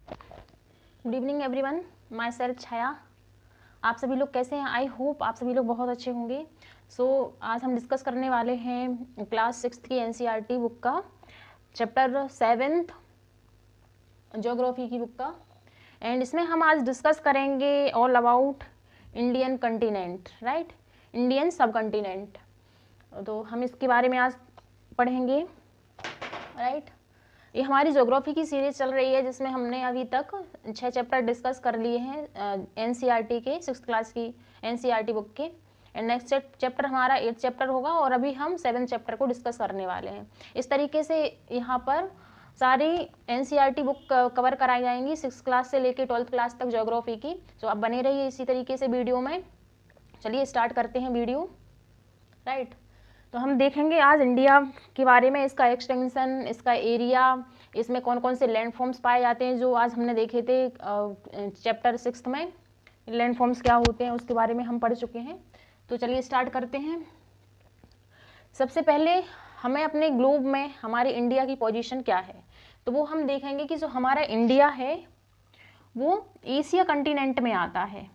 Good evening everyone, myself Chhaya. आप सभी लोग कैसे हैं? आई होप आप सभी लोग बहुत अच्छे होंगे। आज हम डिस्कस करने वाले हैं क्लास 6 की एनसीईआरटी बुक का चैप्टर 7 ज्योग्राफी की बुक का। एंड इसमें हम आज डिस्कस करेंगे all about Indian continent, right, Indian सब कंटिनेंट। तो हम इसके बारे में आज पढ़ेंगे, राइट। ये हमारी ज्योग्राफी की सीरीज चल रही है जिसमें हमने अभी तक 6 चैप्टर डिस्कस कर लिए हैं एनसीईआरटी के 6th क्लास की एनसीईआरटी बुक के। एंड नेक्स्ट चैप्टर हमारा 8th चैप्टर होगा और अभी हम 7th चैप्टर को डिस्कस करने वाले हैं। इस तरीके से यहाँ पर सारी एनसीईआरटी बुक कवर कराई जाएंगी 6th क्लास से लेकर 12th क्लास तक ज्योग्राफी की। तो आप बने रहिए इसी तरीके से वीडियो में। चलिए स्टार्ट करते हैं वीडियो, राइट। तो हम देखेंगे आज इंडिया के बारे में, इसका एक्सटेंशन, इसका एरिया, इसमें कौन कौन से लैंडफॉर्म्स पाए जाते हैं जो आज हमने देखे थे चैप्टर 6 में। लैंडफॉर्म्स क्या होते हैं उसके बारे में हम पढ़ चुके हैं। तो चलिए स्टार्ट करते हैं। सबसे पहले हमें अपने ग्लोब में हमारे इंडिया की पोजीशन क्या है, तो वो हम देखेंगे कि जो हमारा इंडिया है वो एशिया कंटिनेंट में आता है।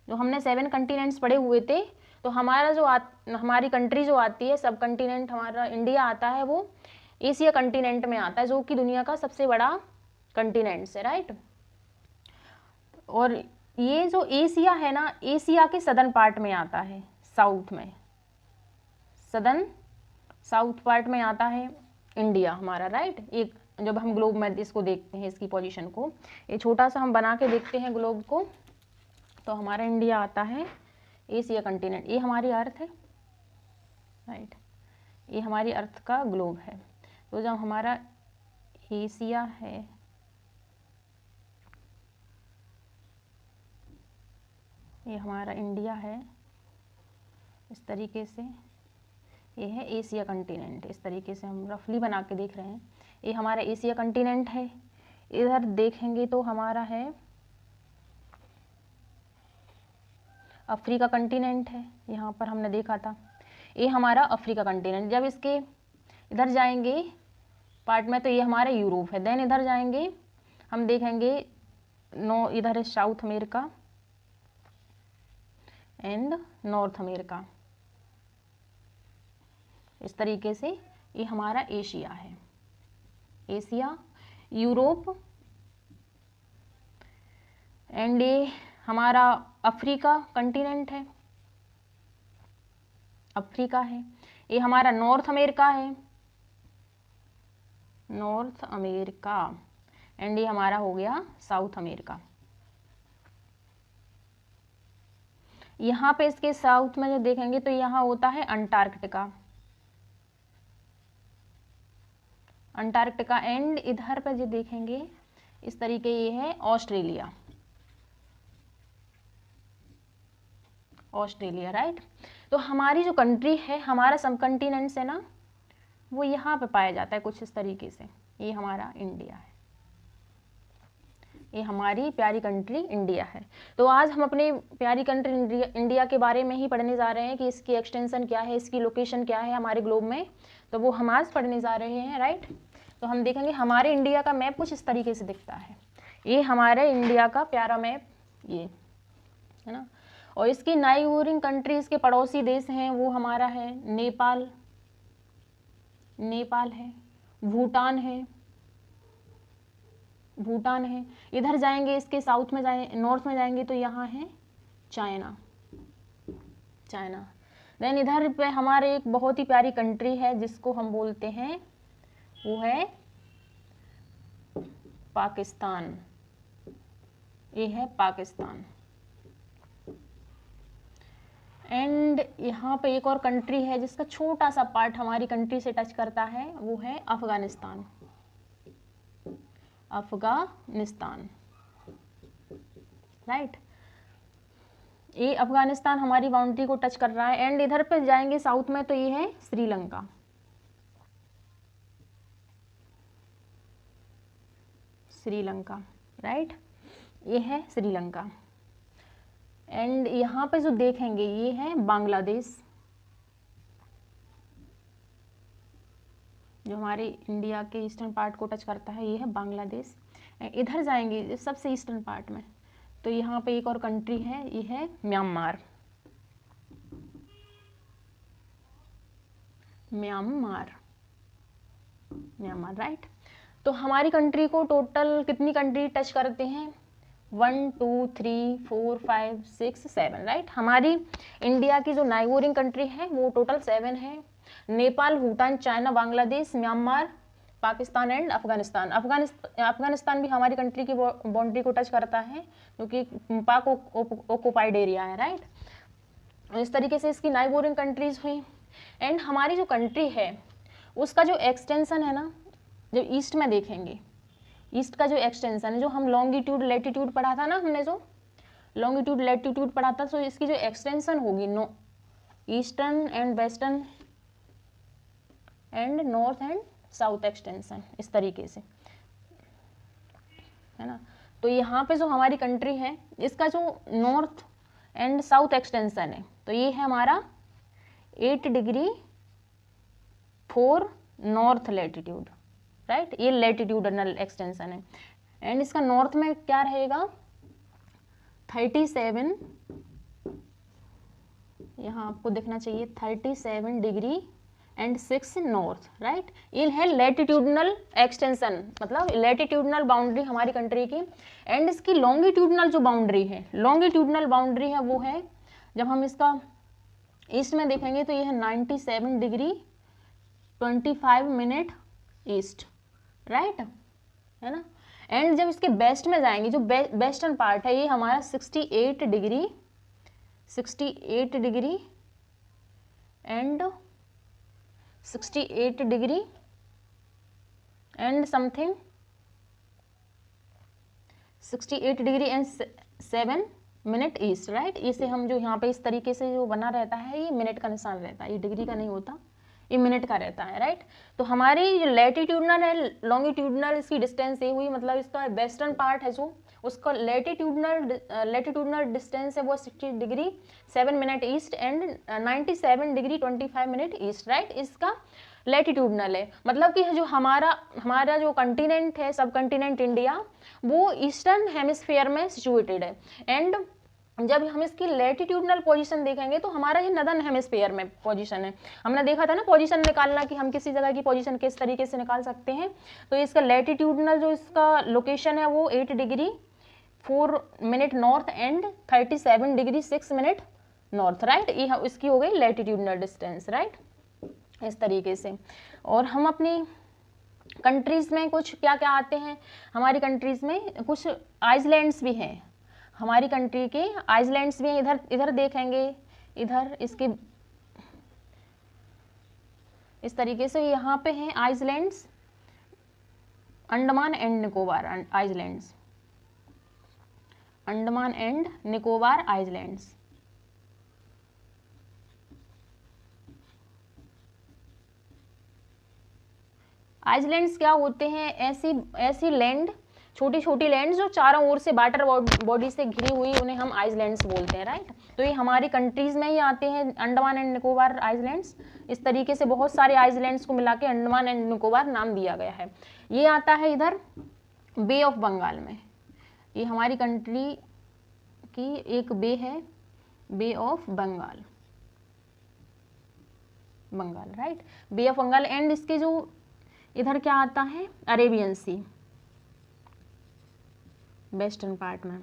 जो हमने 7 कंटिनेंट्स पढ़े हुए थे, तो हमारा जो हमारी कंट्री जो आती है, सब कंटिनेंट हमारा इंडिया आता है, वो एशिया कंटिनेंट में आता है, जो कि दुनिया का सबसे बड़ा कंटिनेंट है, राइट। और ये जो एशिया है ना, एशिया के सदर्न पार्ट में आता है, साउथ में, सदर्न साउथ पार्ट में आता है इंडिया हमारा, राइट। एक जब हम ग्लोब में इसको देखते हैं, इसकी पोजीशन को, ये छोटा सा हम बना के देखते हैं ग्लोब को, तो हमारा इंडिया आता है एशिया कंटिनेंट। ये हमारी अर्थ है, राइट, ये हमारी अर्थ का ग्लोब है। तो जब हमारा एशिया है, ये हमारा इंडिया है, इस तरीके से ये है एशिया कंटिनेंट। इस तरीके से हम रफली बना के देख रहे हैं, ये हमारा एशिया कंटिनेंट है। इधर देखेंगे तो हमारा है अफ्रीका कंटिनेंट है, यहाँ पर हमने देखा था, ये हमारा अफ्रीका कंटिनेंट। जब इसके इधर जाएंगे पार्ट में तो ये हमारा यूरोप है। देन इधर जाएंगे हम देखेंगे इधर है south America and north America. इस तरीके से ये हमारा एशिया है, एशिया, यूरोप, एंड ये हमारा अफ्रीका कंटिनेंट है, अफ्रीका है। ये हमारा नॉर्थ अमेरिका है, नॉर्थ अमेरिका, एंड ये हमारा हो गया साउथ अमेरिका। यहाँ पे इसके साउथ में जो देखेंगे तो यहाँ होता है अंटार्कटिका, अंटार्कटिका। एंड इधर पे जो देखेंगे इस तरीके ये है ऑस्ट्रेलिया, ऑस्ट्रेलिया, राइट। तो हमारी जो कंट्री है, हमारा सब कंटिनेंट्स है ना, वो यहाँ पे पाया जाता है कुछ इस तरीके से। ये हमारा इंडिया है, ये हमारी प्यारी कंट्री इंडिया है। तो आज हम अपनी प्यारी कंट्री इंडिया के बारे में ही पढ़ने जा रहे हैं कि इसकी एक्सटेंशन क्या है, इसकी लोकेशन क्या है हमारे ग्लोब में, तो वो हम आज पढ़ने जा रहे हैं, राइट। तो हम देखेंगे हमारे इंडिया का मैप कुछ इस तरीके से दिखता है। ये हमारे इंडिया का प्यारा मैप, ये है ना। और इसकी नाइबरिंग कंट्रीज के पड़ोसी देश हैं, वो हमारा है नेपाल, नेपाल है, भूटान है, भूटान है। इधर जाएंगे इसके साउथ में नॉर्थ में जाएंगे तो यहाँ है चाइना, चाइना। देन इधर पे हमारे एक बहुत ही प्यारी कंट्री है जिसको हम बोलते हैं, वो है पाकिस्तान, ये है पाकिस्तान। एंड यहाँ पे एक और कंट्री है जिसका छोटा सा पार्ट हमारी कंट्री से टच करता है, वो है अफगानिस्तान, अफगानिस्तान, राइट। ये अफगानिस्तान हमारी बाउंड्री को टच कर रहा है। एंड इधर पे जाएंगे साउथ में तो ये है श्रीलंका, श्रीलंका, राइट, ये है श्रीलंका। एंड यहाँ पे जो देखेंगे ये है बांग्लादेश, जो हमारे इंडिया के ईस्टर्न पार्ट को टच करता है, ये है बांग्लादेश। इधर जाएंगे सबसे ईस्टर्न पार्ट में, तो यहाँ पे एक और कंट्री है, ये है म्यांमार। Myanmar, Myanmar, right. तो हमारी कंट्री को टोटल कितनी कंट्री टच करते हैं? 1 2 3 4 5 6 7, राइट। हमारी इंडिया की जो नाइबोरिंग कंट्री है वो टोटल 7 है। Nepal, Bhutan, China, Bangladesh, Myanmar, Pakistan and Afghanistan. Afghanistan भी हमारी कंट्री की बाउंड्री को टच करता है क्योंकि पाक ऑक्युपाइड एरिया है, राइट। इस तरीके से इसकी नाइबोरिंग कंट्रीज हुई। एंड हमारी जो कंट्री है उसका जो एक्सटेंशन है ना, जब ईस्ट में देखेंगे, ईस्ट का जो एक्सटेंशन है, जो हम लॉन्गिट्यूड लेटीट्यूड पढ़ा था ना, हमने जो लॉन्गिट्यूड लेटीट्यूड पढ़ा था, तो इसकी जो एक्सटेंशन होगी no eastern and western and north and south extension, इस तरीके से, है ना। तो यहाँ पे जो हमारी कंट्री है इसका जो नॉर्थ एंड साउथ एक्सटेंशन है, तो ये है हमारा 8 डिग्री 4 नॉर्थ लेटीट्यूड, राइट। ये लेटीट्यूडनल एक्सटेंशन है। एंड इसका नॉर्थ में क्या रहेगा? 37, यहाँ आपको देखना चाहिए 37 डिग्री एंड 6 नॉर्थ, राइट। ये है लेटीट्यूडनल एक्सटेंशन, मतलब लेटीट्यूडनल बाउंड्री हमारी कंट्री की। एंड इसकी लॉन्गिट्यूडनल जो बाउंड्री है, लॉन्गिट्यूडनल बाउंड्री है वो है, जब हम इसका ईस्ट में देखेंगे तो ये है 97 डिग्री 25 मिनट ईस्ट, राइट, है ना। एंड जब इसके वेस्ट में जाएंगे, जो वेस्टर्न पार्ट है, ये हमारा 68 degree and 68 degree and something 68 degree and 7 minute east, right. इसे हम जो यहाँ पे इस तरीके से जो बना रहता है, ये मिनट का निशान रहता है, ये डिग्री का नहीं होता, ये मिनट का रहता है, राइट। तो हमारी जो लेटीट्यूडनल है, लॉन्गिट्यूडनल इसकी डिस्टेंस ये हुई, मतलब इसका वेस्टर्न पार्ट है जो, उसका लेटीट्यूडनल डिस्टेंस है वो 60 degree 7 minute east and 97 degree 25 minute east, right. इसका लेटीट्यूडनल है, मतलब कि जो हमारा जो कंटिनेंट है, सब कंटिनेंट इंडिया, वो ईस्टर्न हेमिस्फीयर में सिचुएटेड है। एंड जब हम इसकी लेटीट्यूडनल पोजीशन देखेंगे तो हमारा ये नदर्न हेमिस्फीयर में पोजीशन है। हमने देखा था ना पोजीशन निकालना, कि हम किसी जगह की पोजीशन किस तरीके से निकाल सकते हैं। तो इसका लेटीट्यूडनल जो इसका लोकेशन है वो 8 degree 4 minute north and 37 degree 6 minute north, right. ये इसकी हो गई लेटीट्यूडनल डिस्टेंस, राइट, इस तरीके से। और हम अपनी कंट्रीज में कुछ क्या क्या आते हैं, हमारी कंट्रीज में कुछ आइसलैंड्स भी हैं, हमारी कंट्री के आइसलैंड्स भी हैं। इधर देखेंगे, इधर इसके इस तरीके से यहाँ पे हैं islands, Andaman and Nicobar islands, Andaman and Nicobar islands. Islands क्या होते हैं? ऐसी लैंड, छोटी छोटी लैंड जो चारों ओर से वाटर बॉडी से घिरी हुई, उन्हें हम आइसलैंड्स बोलते हैं, राइट। तो ये हमारी कंट्रीज में ही आते हैं, अंडमान एंड निकोबार आइसलैंड्स। इस तरीके से बहुत सारे आइसलैंड्स को मिला के अंडमान एंड निकोबार नाम दिया गया है। ये आता है इधर बे ऑफ बंगाल में, ये हमारी कंट्री की एक बे है, bay of Bengal, right, bay of Bengal. And इसके जो इधर क्या आता है, अरेबियन सी, वेस्टर्न पार्ट में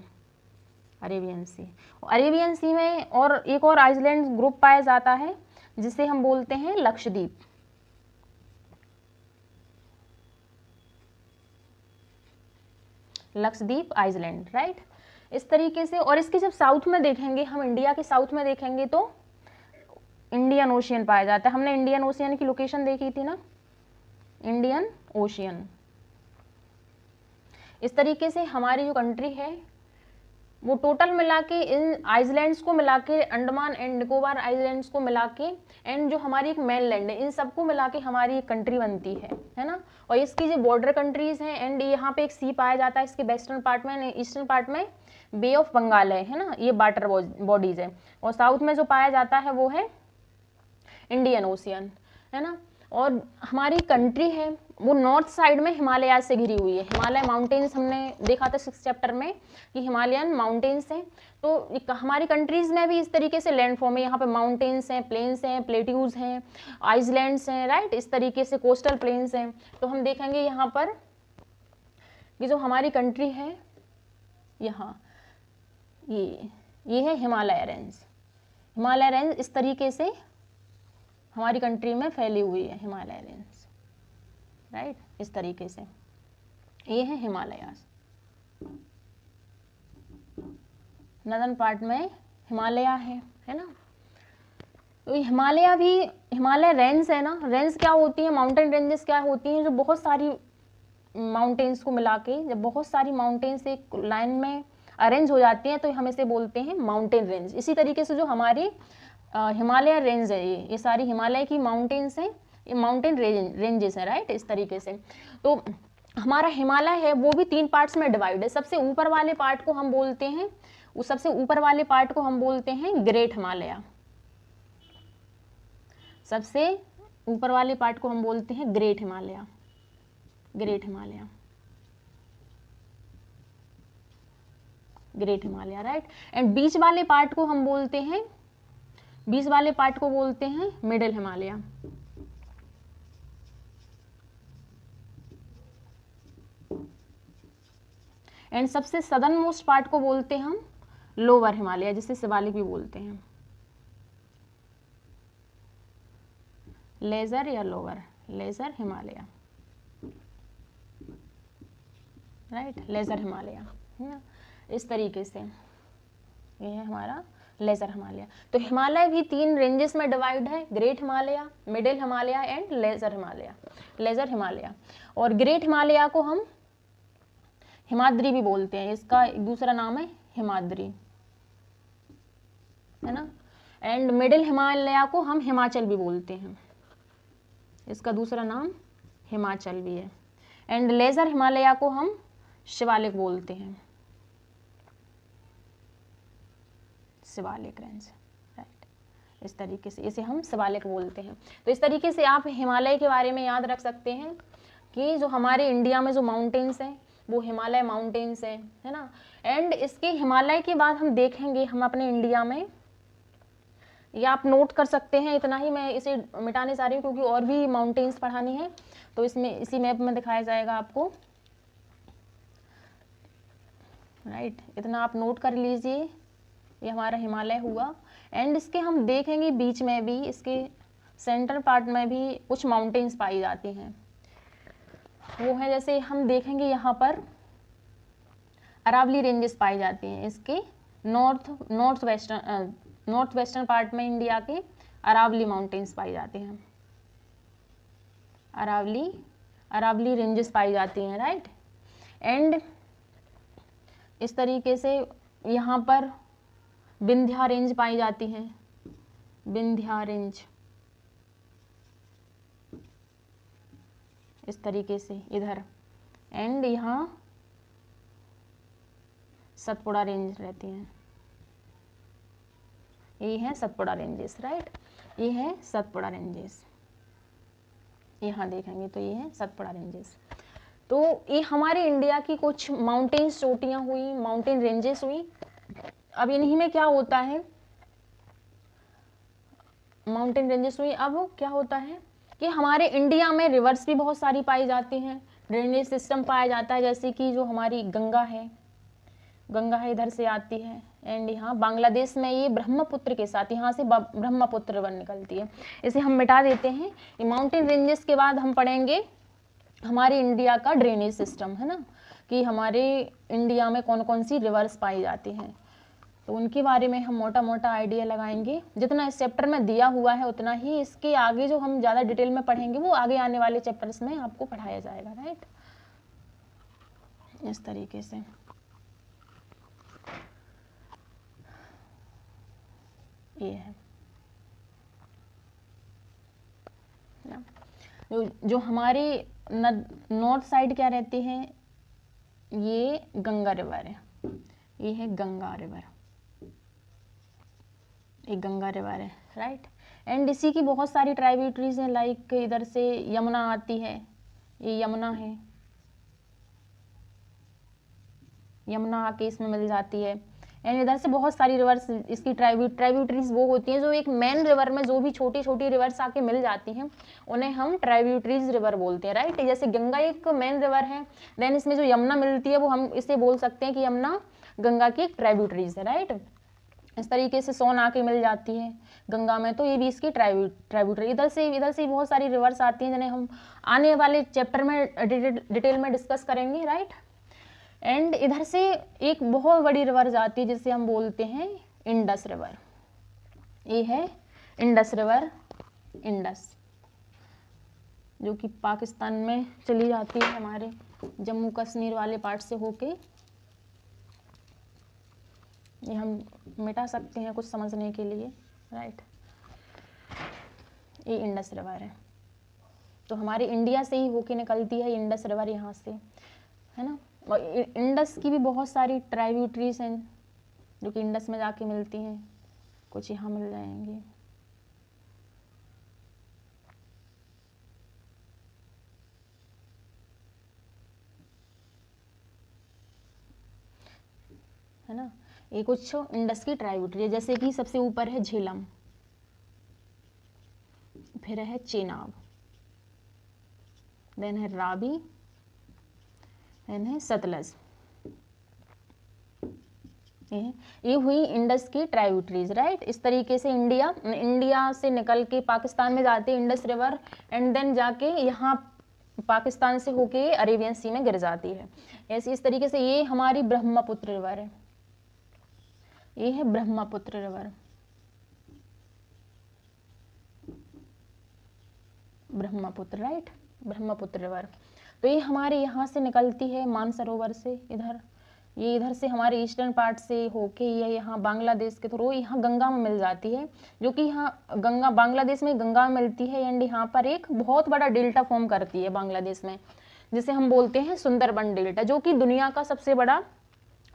अरेबियन सी। अरेबियन सी में और एक और आइसलैंड ग्रुप पाया जाता है जिसे हम बोलते हैं लक्षद्वीप, लक्षद्वीप आइसलैंड, राइट, इस तरीके से। और इसके जब साउथ में देखेंगे, हम इंडिया के साउथ में देखेंगे तो इंडियन ओशियन पाया जाता है। हमने इंडियन ओशियन की लोकेशन देखी थी ना, इंडियन ओशियन। इस तरीके से हमारी जो कंट्री है वो टोटल मिला के, इन आइसलैंड्स को मिला के, अंडमान एंड निकोबार आइसलैंड्स को मिला के, एंड जो हमारी एक मेन लैंड है, इन सबको मिला के हमारी एक कंट्री बनती है ना। और इसकी जो बॉर्डर कंट्रीज हैं, एंड यहाँ पे एक सी पाया जाता है इसके वेस्टर्न पार्ट में, ईस्टर्न पार्ट में बे ऑफ बंगाल है ना, ये वाटर बॉडीज है। और साउथ में जो पाया जाता है वो है इंडियन ओशियन, है ना। और हमारी कंट्री है वो नॉर्थ साइड में हिमालय से घिरी हुई है। हिमालय माउंटेन्स हमने देखा था 6th चैप्टर में कि हिमालयन माउंटेन्स हैं। तो हमारी कंट्रीज़ में भी इस तरीके से लैंड फॉर्म है, यहाँ पे माउंटेन्स हैं, प्लेन्स हैं, प्लेट्यूज हैं, आइसलैंड्स हैं, राइट, इस तरीके से कोस्टल प्लेन्स हैं। तो हम देखेंगे यहाँ पर कि जो हमारी कंट्री है यहाँ ये है हिमालय रेंज। हिमालय रेंज इस तरीके से हमारी कंट्री में फैली हुई है, हिमालय रेंज, राइट, इस तरीके से ये है हिमालयास। नदन पार्ट में हिमालय है ना। तो हिमालय भी, हिमालय रेंज है ना, रेंज क्या होती है, माउंटेन रेंजेस क्या होती हैं, जो बहुत सारी माउंटेन्स को मिला के जब बहुत सारी माउंटेन्स एक लाइन में अरेंज हो जाती हैं तो हम इसे बोलते हैं माउंटेन रेंज। इसी तरीके से जो हमारी हिमालय रेंज है, ये सारी हिमालय की माउंटेन्स हैं, ये माउंटेन रेंजेस हैं, राइट, इस तरीके से। तो हमारा हिमालय है वो भी 3 पार्ट्स में डिवाइड है। सबसे ऊपर वाले पार्ट को हम बोलते हैं, सबसे ऊपर वाले पार्ट को हम बोलते हैं ग्रेट हिमालय। सबसे ऊपर वाले पार्ट को हम बोलते हैं great Himalaya, great Himalaya, great Himalaya, right. And बीच वाले पार्ट को हम बोलते हैं, बीच वाले पार्ट को बोलते हैं मिडिल हिमालय। एंड सबसे सदर्न मोस्ट पार्ट को बोलते हैं हम लोअर हिमालय, जिसे शिवालिक भी बोलते हैं, लेजर या lower, lesser Himalaya, right, lesser Himalaya, है ना, इस तरीके से ये है हमारा लेजर हिमालय। तो हिमालय भी 3 रेंजेस में डिवाइड है, great Himalaya, middle Himalaya and lesser Himalaya, lesser Himalaya. और ग्रेट हिमालय को हम हिमाद्री भी बोलते हैं, इसका एक दूसरा नाम है हिमाद्री, है ना। एंड मिडिल हिमालय को हम हिमाचल भी बोलते हैं, इसका दूसरा नाम हिमाचल भी है। एंड लेजर हिमालय को हम शिवालिक बोलते हैं, शिवालिक रेंज, राइट, इस तरीके से इसे हम शिवालिक बोलते हैं। तो इस तरीके से आप हिमालय के बारे में याद रख सकते हैं कि जो हमारे इंडिया में जो माउंटेन्स हैं वो हिमालय माउंटेन्स है ना। एंड इसके हिमालय के बाद हम देखेंगे हम अपने इंडिया में, या आप नोट कर सकते हैं, इतना ही मैं इसे मिटाने जा रही हूँ क्योंकि और भी माउंटेन्स पढ़ानी है, तो इसमें इसी मैप में दिखाया जाएगा आपको, राइट, इतना आप नोट कर लीजिए, ये हमारा हिमालय हुआ। एंड इसके हम देखेंगे बीच में भी, इसके सेंटर पार्ट में भी कुछ माउंटेन्स पाई जाती हैं, वो है जैसे हम देखेंगे यहाँ पर अरावली रेंजेस पाई जाती हैं, इसके नॉर्थ वेस्टर्न पार्ट में इंडिया के अरावली माउंटेन्स पाई जाती हैं, अरावली रेंजेस पाई जाती हैं, राइट। एंड इस तरीके से यहाँ पर विंध्या रेंज पाई जाती हैं, विंध्या रेंज, इस तरीके से इधर। एंड यहाँ सतपुड़ा रेंज रहती हैं, ये है सतपुड़ा रेंजेस, राइट, ये है सतपुड़ा रेंजेस, यहाँ देखेंगे तो ये है सतपुड़ा रेंजेस। तो ये हमारे इंडिया की कुछ माउंटेन चोटियाँ हुई, माउंटेन रेंजेस हुई। अब इन्हीं में क्या होता है, माउंटेन रेंजेस हुई, अब क्या होता है कि हमारे इंडिया में रिवर्स भी बहुत सारी पाई जाती हैं, ड्रेनेज सिस्टम पाया जाता है, जैसे कि जो हमारी गंगा है इधर से आती है। एंड यहाँ बांग्लादेश में ये ब्रह्मपुत्र के साथ, यहाँ से ब्रह्मपुत्र वन निकलती है, इसे हम मिटा देते हैं। ये माउंटेन रेंजेस के बाद हम पढ़ेंगे हमारे इंडिया का ड्रेनेज सिस्टम, है ना, कि हमारे इंडिया में कौन कौन सी रिवर्स पाई जाती हैं, तो उनके बारे में हम मोटा मोटा आइडिया लगाएंगे। जितना इस चैप्टर में दिया हुआ है उतना ही, इसके आगे जो हम ज़्यादा डिटेल में पढ़ेंगे वो आगे आने वाले चैप्टर्स में आपको पढ़ाया जाएगा, राइट, इस तरीके से। ये है जो हमारे नॉर्थ साइड क्या रहती है, ये गंगा रिवर है, ये है गंगा रिवर, एक गंगा रिवर है, राइट। एंड इसी की बहुत सारी ट्राइब्यूटरीज हैं, लाइक इधर से यमुना आती है, ये यमुना है, यमुना आके इसमें मिल जाती है। एंड इधर से बहुत सारी रिवर्स, इसकी ट्राइब्यूटरीज वो होती हैं जो एक मेन रिवर में जो भी छोटी छोटी रिवर्स आके मिल जाती हैं उन्हें हम ट्राइब्यूटरीज रिवर बोलते हैं, राइट। जैसे गंगा एक मेन रिवर है, देन इसमें जो यमुना मिलती है वो हम इसे बोल सकते हैं कि यमुना गंगा की एक ट्राइब्यूटरीज है, राइट। इस तरीके से सोन आके मिल जाती है गंगा में, तो ये भी इसकी ट्राइब्यूटरी। इधर से बहुत सारी रिवर्स आती हैं जिन्हें हम आने वाले चैप्टर में डिटेल में डिस्कस करेंगे, राइट। एंड इधर से एक बहुत बड़ी रिवर जाती है जिसे हम बोलते हैं इंडस रिवर। ये है इंडस रिवर, इंडस, जो कि पाकिस्तान में चली जाती है हमारे जम्मू कश्मीर वाले पार्ट से होके। ये हम मिटा सकते हैं कुछ समझने के लिए, राइट। ये इंडस रिवर है, तो हमारे इंडिया से ही होके निकलती है इंडस रिवर यहाँ से, है ना। और इंडस की भी बहुत सारी ट्राइब्यूटरीज हैं जो कि इंडस में जाके मिलती हैं, कुछ यहाँ मिल जाएंगे। है ना, ये कुछ इंडस की ट्राइब्यूटरी है, जैसे कि सबसे ऊपर है झेलम, फिर है चेनाब, देन है रावी, देन है सतलज। ये हुई इंडस की ट्राइब्यूटरीज, राइट। इस तरीके से इंडिया से निकल के पाकिस्तान में जाती है इंडस रिवर, एंड देन जाके यहाँ पाकिस्तान से होके अरेबियन सी में गिर जाती है। ऐसे इस तरीके से ये हमारी ब्रह्मपुत्र रिवर है, ये है Brahmaputra river, Brahmaputra, right, Brahmaputra river. तो ये हमारे यहाँ से निकलती है मानसरोवर से, ये इधर से हमारे ईस्टर्न पार्ट से होके ये यहाँ बांग्लादेश के थ्रू यहाँ गंगा में मिल जाती है, जो कि यहाँ गंगा बांग्लादेश में गंगा में मिलती है। एंड यहाँ पर एक बहुत बड़ा डेल्टा फॉर्म करती है बांग्लादेश में, जिसे हम बोलते हैं सुंदरबन डेल्टा, जो कि दुनिया का सबसे बड़ा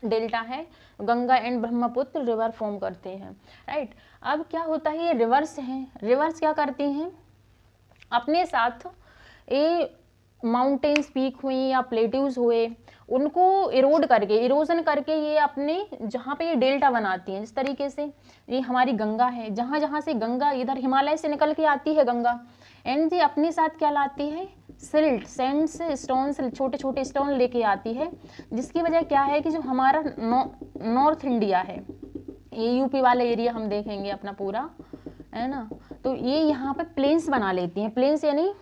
डेल्टा है। Ganga and Brahmaputra river form करते हैं, राइट। अब क्या होता है, ये रिवर्स हैं, रिवर्स क्या करती हैं, अपने साथ ये माउंटेन्स पीक हुई या प्लेट्यूज हुए उनको इरोजन करके ये अपने जहाँ पे ये डेल्टा बनाती हैं। जिस तरीके से ये हमारी गंगा है, जहाँ जहाँ से गंगा इधर हिमालय से निकल के आती है गंगा, एंड ये अपने साथ क्या लाती है, सिल्ट, सैंड्स, स्टोन्स, छोटे छोटे स्टोन लेके आती है, जिसकी वजह क्या है कि जो हमारा नॉर्थ इंडिया है, ये यूपी वाला एरिया हम देखेंगे अपना पूरा, है ना, तो ये यहाँ पे प्लेन्स बना लेती हैं। प्लेन्स यानी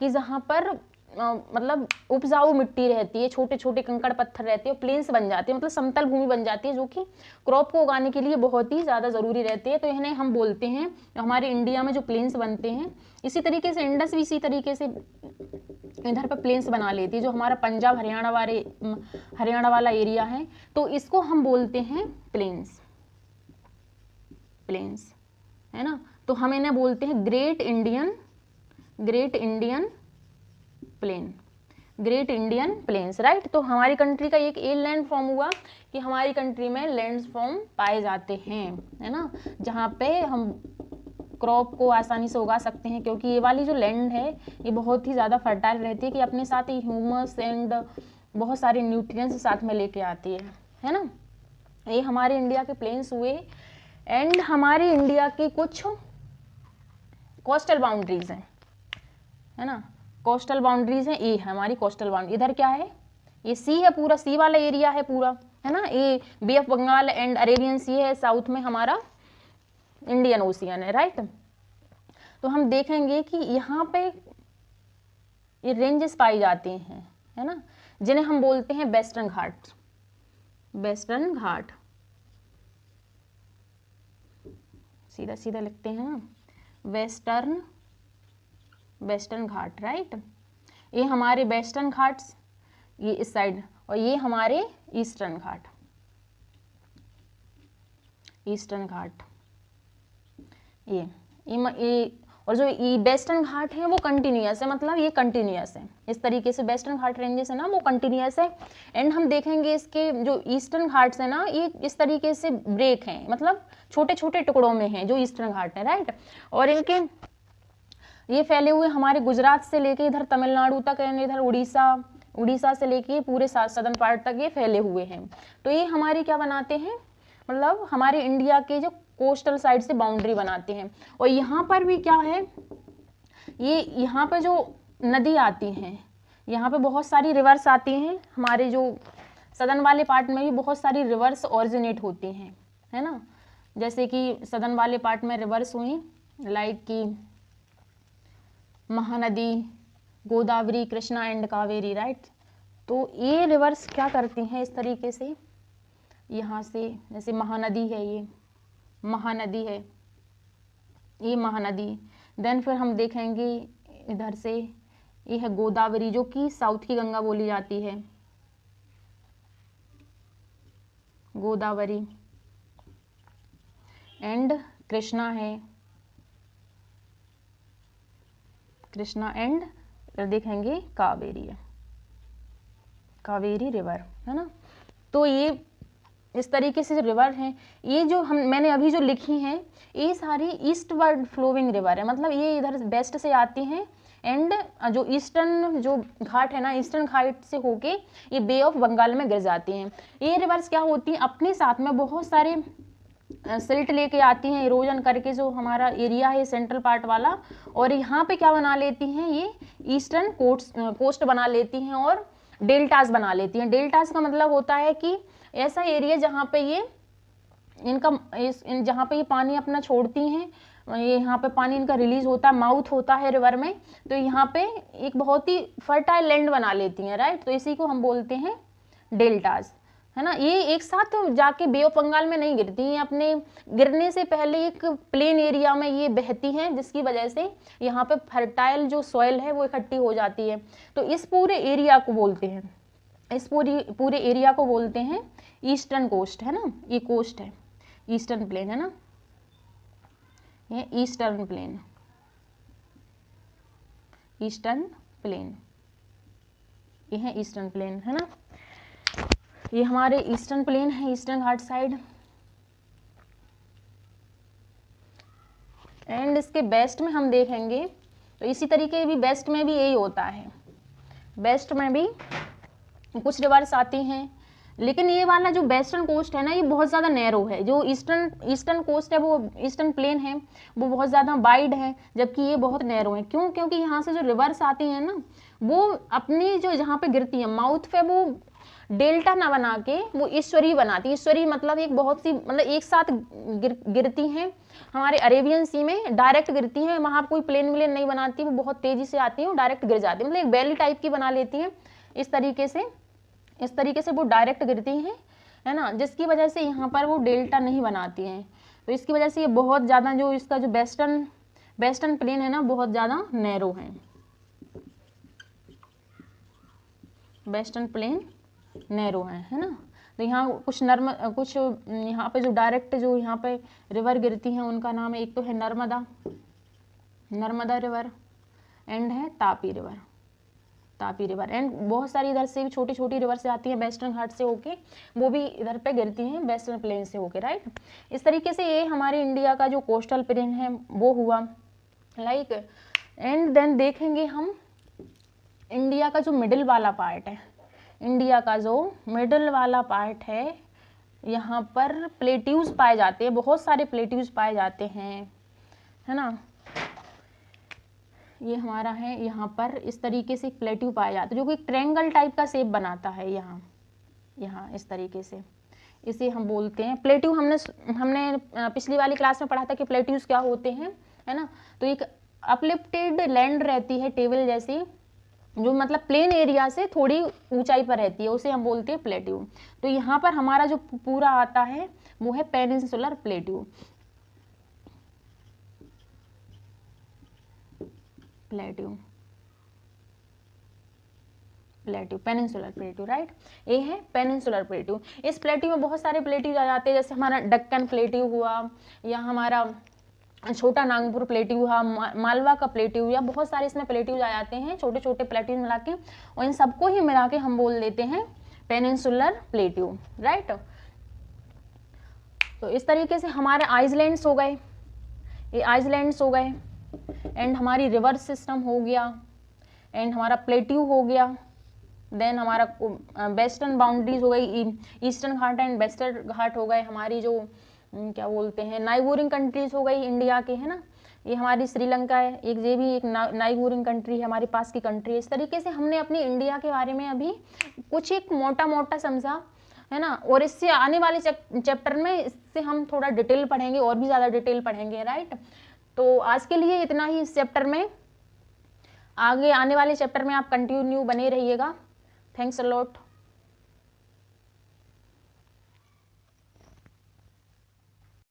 कि जहाँ पर मतलब उपजाऊ मिट्टी रहती है, छोटे छोटे कंकड़ पत्थर रहते हैं, प्लेन्स बन जाती है, मतलब समतल भूमि बन जाती है, जो कि क्रॉप को उगाने के लिए बहुत ही ज़्यादा ज़रूरी रहती है। तो इन्हें हम बोलते हैं, हमारे इंडिया में जो प्लेन्स बनते हैं, इसी तरीके से इंडस भी इसी तरीके से इधर पर प्लेन्स बना लेती है, जो हमारा पंजाब हरियाणा वाला एरिया है, तो इसको हम बोलते हैं प्लेन्स, है ना। तो हम इन्हें बोलते हैं ग्रेट इंडियन प्लेन्स, राइट। तो हमारी कंट्री का एक लैंड फॉर्म हुआ कि हमारी कंट्री में लैंड फॉर्म पाए जाते हैं, है ना, जहाँ पे हम क्रॉप को आसानी से उगा सकते हैं, क्योंकि ये वाली जो लैंड है ये बहुत ही ज़्यादा फर्टाइल रहती है कि अपने साथ ही ह्यूमस एंड बहुत सारे न्यूट्रिएंट्स साथ में लेके आती है ना। ये हमारे इंडिया के प्लेन्स हुए। एंड हमारे इंडिया की कुछ कोस्टल बाउंड्रीज हैं, है ना, कोस्टल बाउंड्रीज हैं, ये है हमारी कोस्टल बाउंड्री। इधर क्या है, ये सी है, पूरा सी वाला एरिया है पूरा, है ना। ये बे ऑफ बंगाल एंड अरेबियन सी है, साउथ में हमारा इंडियन ओशियन है, राइट। तो हम देखेंगे कि यहाँ पे ये रेंजेस पाई जाती हैं, है ना, जिन्हें हम बोलते हैं वेस्टर्न घाट, सीधा सीधा लिखते हैं ना, वेस्टर्न घाट, राइट। ये हमारे वेस्टर्न घाट्स, ये इस साइड, और ये हमारे ईस्टर्न घाट, ये और जो ये वेस्टर्न घाट है वो कंटिन्यूअस है, मतलब ये कंटिन्यूअस है। इस तरीके से वेस्टर्न घाट रेंजेस है ना वो कंटिन्यूअस है। एंड हम देखेंगे इसके जो ईस्टर्न घाट्स है ना, ये इस तरीके से ब्रेक हैं, मतलब छोटे छोटे टुकड़ों में हैं जो ईस्टर्न घाट है, राइट। और इनके ये फैले हुए हमारे गुजरात से लेके इधर तमिलनाडु तक एंड इधर उड़ीसा से लेके पूरे सदर्न पार्ट तक ये फैले हुए हैं। तो ये हमारी क्या बनाते हैं, मतलब हमारे इंडिया के जो कोस्टल साइड से बाउंड्री बनाते हैं। और यहाँ पर भी क्या है, ये यहाँ पे जो नदी आती हैं, यहाँ पे बहुत सारी रिवर्स आती हैं, हमारे जो सदर्न वाले पार्ट में भी बहुत सारी रिवर्स ओरिजिनेट होती हैं, है ना। जैसे कि सदर्न वाले पार्ट में रिवर्स हुई लाइक कि महानदी, गोदावरी, कृष्णा एंड कावेरी, राइट। तो ये रिवर्स क्या करती हैं इस तरीके से, यहाँ से जैसे महानदी है, ये महानदी है, ये महानदी। देन फिर हम देखेंगे इधर से ये है गोदावरी, जो कि साउथ की गंगा बोली जाती है, गोदावरी। एंड कृष्णा है, कृष्णा एंड देखेंगे कावेरी है, कावेरी रिवर, है ना। तो ये इस तरीके से जो रिवर हैं, ये जो मैंने अभी जो लिखी हैं, ये सारी ईस्टवर्ड फ्लोइंग रिवर है, मतलब ये इधर वेस्ट से आती हैं एंड जो ईस्टर्न जो घाट है ना, ईस्टर्न घाट से होके ये बे ऑफ बंगाल में गिर जाती हैं। ये रिवर्स क्या होती हैं, अपने साथ में बहुत सारे सिल्ट लेके आती हैं, इरोजन करके जो हमारा एरिया है सेंट्रल पार्ट वाला, और यहाँ पे क्या बना लेती हैं, ये ईस्टर्न कोस्ट बना लेती हैं और डेल्टास बना लेती हैं। डेल्टास का मतलब होता है कि ऐसा एरिया जहाँ पे ये जहाँ पे ये पानी अपना छोड़ती हैं, ये यहाँ पे पानी इनका रिलीज होता है, माउथ होता है रिवर में, तो यहाँ पे एक बहुत ही फर्टाइल लैंड बना लेती हैं, राइट। तो इसी को हम बोलते हैं डेल्टास, है ना। ये एक साथ जाके बे ऑफ बंगाल में नहीं गिरती हैं, अपने गिरने से पहले एक प्लेन एरिया में ये बहती हैं, जिसकी वजह से यहाँ पे फर्टाइल जो सॉइल है वो इकट्ठी हो जाती है। तो इस पूरे एरिया को बोलते हैं, इस पूरे एरिया को बोलते हैं ईस्टर्न कोस्ट, है ना। ये कोस्ट है, ईस्टर्न प्लेन, है ना, ये ईस्टर्न प्लेन, ईस्टर्न प्लेन, ये है ईस्टर्न प्लेन, है ना। ये हमारे ईस्टर्न प्लेन है, ईस्टर्न घाट साइड। एंड इसके वेस्ट में हम देखेंगे तो इसी तरीके भी वेस्ट में भी यही होता है, वेस्ट में भी कुछ रिवर्स आती हैं, लेकिन ये वाला जो वेस्टर्न कोस्ट है ना, ये बहुत ज़्यादा नैरो है। जो ईस्टर्न कोस्ट है, वो ईस्टर्न प्लेन है, वो बहुत ज़्यादा वाइड है, जबकि ये बहुत नैरो है। क्यों? क्योंकि यहाँ से जो रिवर्स आती हैं ना, वो अपनी जो जहाँ पे गिरती है माउथ पे, वो डेल्टा ना बना के वो ईश्वरी बनाती है। ईश्वरी मतलब एक बहुत सी, मतलब एक साथ गिरती हैं हमारे अरेबियन सी में, डायरेक्ट गिरती हैं, वहाँ कोई प्लेन विलेन नहीं बनाती, वो बहुत तेजी से आती हैं, डायरेक्ट गिर जाती है, मतलब एक वैली टाइप की बना लेती हैं। इस तरीके से वो डायरेक्ट गिरती हैं, है ना, जिसकी वजह से यहाँ पर वो डेल्टा नहीं बनाती हैं। तो इसकी वजह से ये बहुत ज़्यादा जो इसका जो वेस्टर्न प्लेन है ना, बहुत ज़्यादा नैरो है, वेस्टर्न प्लेन नैरो है ना। तो यहाँ कुछ यहाँ पे जो डायरेक्ट जो यहाँ पे रिवर गिरती हैं उनका नाम है, एक तो है नर्मदा रिवर, एंड है तापी रिवर, एंड बहुत सारी इधर से भी छोटी छोटी रिवर से आती हैं वेस्टर्न घाट से होके, वो भी इधर पे गिरती हैं वेस्टर्न प्लेन से होके, राइट। इस तरीके से ये हमारे इंडिया का जो कोस्टल प्लेन है वो हुआ, लाइक। एंड देन देखेंगे हम इंडिया का जो मिडिल वाला पार्ट है, इंडिया का जो मिडिल वाला पार्ट है, यहाँ पर प्लेट्यूज पाए जाते हैं, बहुत सारे प्लेट्यूज पाए जाते हैं, है ना। ये हमारा है, यहाँ पर इस तरीके से एक प्लेट्यू पाया जाता है जो कि ट्रायंगल टाइप का शेप बनाता है, यहाँ इस तरीके से, इसे हम बोलते हैं प्लेट्यू। हमने पिछली वाली क्लास में पढ़ा था कि प्लेट्यूज क्या होते हैं, है ना। तो एक अपलिफ्टेड लैंड रहती है टेबल जैसी, जो मतलब प्लेन एरिया से थोड़ी ऊंचाई पर रहती है, उसे हम बोलते हैं प्लेट्यू। तो यहाँ पर हमारा जो पूरा आता है वो है peninsular plateau, peninsular plateau, right. ये है पेनिनसुलर प्लेट्यू। इस प्लेट्यू में बहुत सारे प्लेट्यूज आ जाते हैं, जैसे हमारा डक्कन प्लेट्यू हुआ, या हमारा छोटा नागपुर प्लेट्यू हुआ, मालवा का प्लेट्यू, या बहुत सारे इसमें प्लेट्यूज आ जाते हैं, छोटे छोटे प्लेट्यूज मिला के, और इन सबको ही मिला के हम बोल देते हैं पेनिनसुलर प्लेट्यू, राइट। तो इस तरीके से हमारे आइसलैंड्स हो गए, ये आइसलैंड्स हो गए, एंड हमारी रिवर सिस्टम हो गया, एंड हमारा प्लेट्यू हो गया, देन हमारा वेस्टर्न बाउंड्रीज हो गई, ईस्टर्न घाट एंड वेस्टर्न घाट हो गए, हमारी जो क्या बोलते हैं नाइबोरिंग कंट्रीज हो गई इंडिया के, है ना, ये हमारी श्रीलंका है, एक ये भी एक नाइबोरिंग कंट्री है, हमारे पास की कंट्री है। इस तरीके से हमने अपनी इंडिया के बारे में अभी कुछ एक मोटा मोटा समझा, है ना, और इससे आने वाले चैप्टर में इससे हम थोड़ा डिटेल पढ़ेंगे और भी ज़्यादा डिटेल पढ़ेंगे, राइट। तो आज के लिए इतना ही इस चैप्टर में, आगे आने वाले चैप्टर में आप कंटिन्यू बने रहिएगा। Thanks a lot.